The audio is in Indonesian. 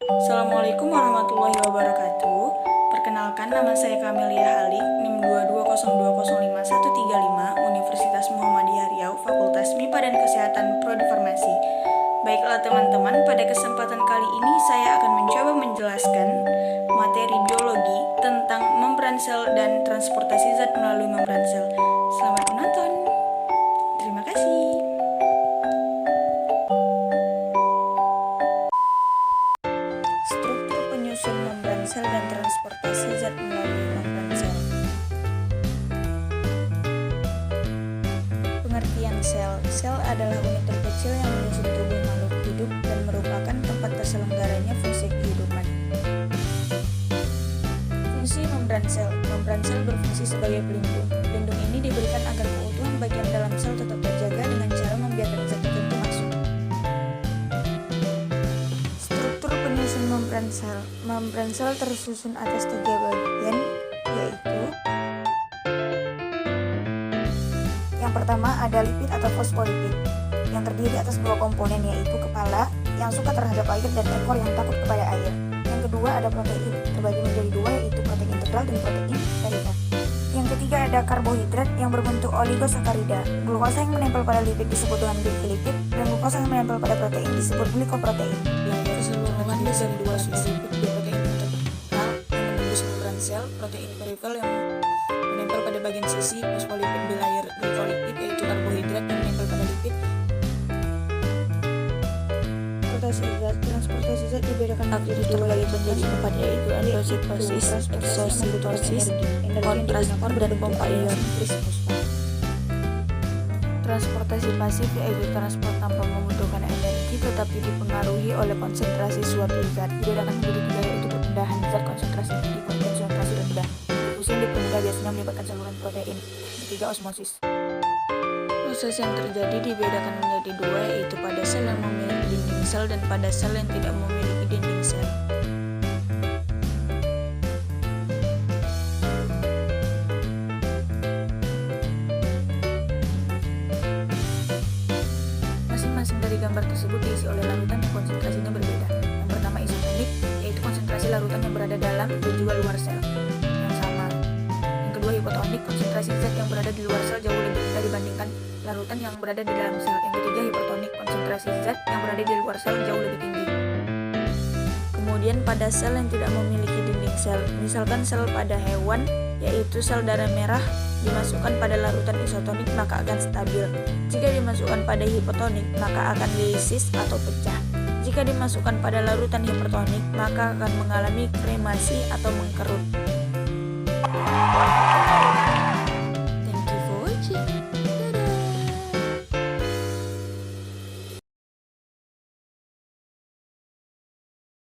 Assalamualaikum warahmatullahi wabarakatuh. Perkenalkan, nama saya Kamelia Halik, NIM 220205135, Universitas Muhammadiyah Riau, Fakultas MIPA dan Kesehatan Prodi Farmasi. Baiklah teman-teman, pada kesempatan kali ini saya akan mencoba menjelaskan materi biologi tentang membran sel dan transportasi zat melalui membran sel. Selamat menonton. Terima kasih. Struktur penyusun membran sel dan transportasi zat melalui membran sel. Pengertian sel. Sel adalah unit terkecil yang menyusun tubuh makhluk hidup dan merupakan tempat terselenggaranya fungsi kehidupan. Fungsi membran sel. Membran sel berfungsi sebagai pelindung. Pelindung ini diberikan agar keutuhan bagian dalam sel tetap terjaga dengan cara membiarkan zat tertentu masuk. Struktur penyusun membran sel. Membran sel tersusun atas 3 bagian, yaitu yang pertama ada lipid atau fosfolipid, yang terdiri atas 2 komponen, yaitu kepala yang suka terhadap air dan ekor yang takut kepada air. Yang kedua ada protein, terbagi menjadi 2, yaitu protein integral dan protein sakarida. Yang ketiga ada karbohidrat yang berbentuk oligosakarida. Glukosa yang menempel pada lipid disebut dengan glikilipid, dan glukosa yang menempel pada protein disebut glikoprotein. Keseluruhan dari 2 sisi lipid, 2 protein integral yang menembus membran sel, protein peripheral yang menempel pada bagian sisi, fosfolipid bilayer, glikolipid yaitu karbohidrat yang menempel pada lipid. Transportasi zat dibedakan menjadi 2 menjadi 4, yaitu endositosis, exositosis, kontransport, dan pompa ion. Transportasi pasif yaitu transport tanpa membutuhkan energi tetapi dipengaruhi oleh konsentrasi suatu zat. Dibedakan menjadi 3, yaitu perpindahan zat konsentrasi tinggi, konsentrasi rendah. Difusi yang dipermudah biasanya melibatkan saluran protein. Ketiga, osmosis. Proses yang terjadi dibedakan menjadi 2, yaitu pada sel yang memiliki dinding sel dan pada sel yang tidak memiliki dinding sel. Masing-masing dari gambar tersebut diisi oleh larutan yang konsentrasinya berbeda. Yang pertama isotonik, yaitu konsentrasi larutan yang berada dalam dan juga luar sel yang sama. Yang kedua hipotonik, konsentrasi zat yang berada di luar sel jauh lebih rendah dibandingkan larutan yang berada di dalam sel. Yang ketiga hipertonik, konsentrasi zat yang berada di luar sel jauh lebih tinggi. Kemudian pada sel yang tidak memiliki dinding sel, misalkan sel pada hewan, yaitu sel darah merah, dimasukkan pada larutan isotonik maka akan stabil. Jika dimasukkan pada hipotonik maka akan lisis atau pecah. Jika dimasukkan pada larutan hipertonik maka akan mengalami kremasi atau mengkerut.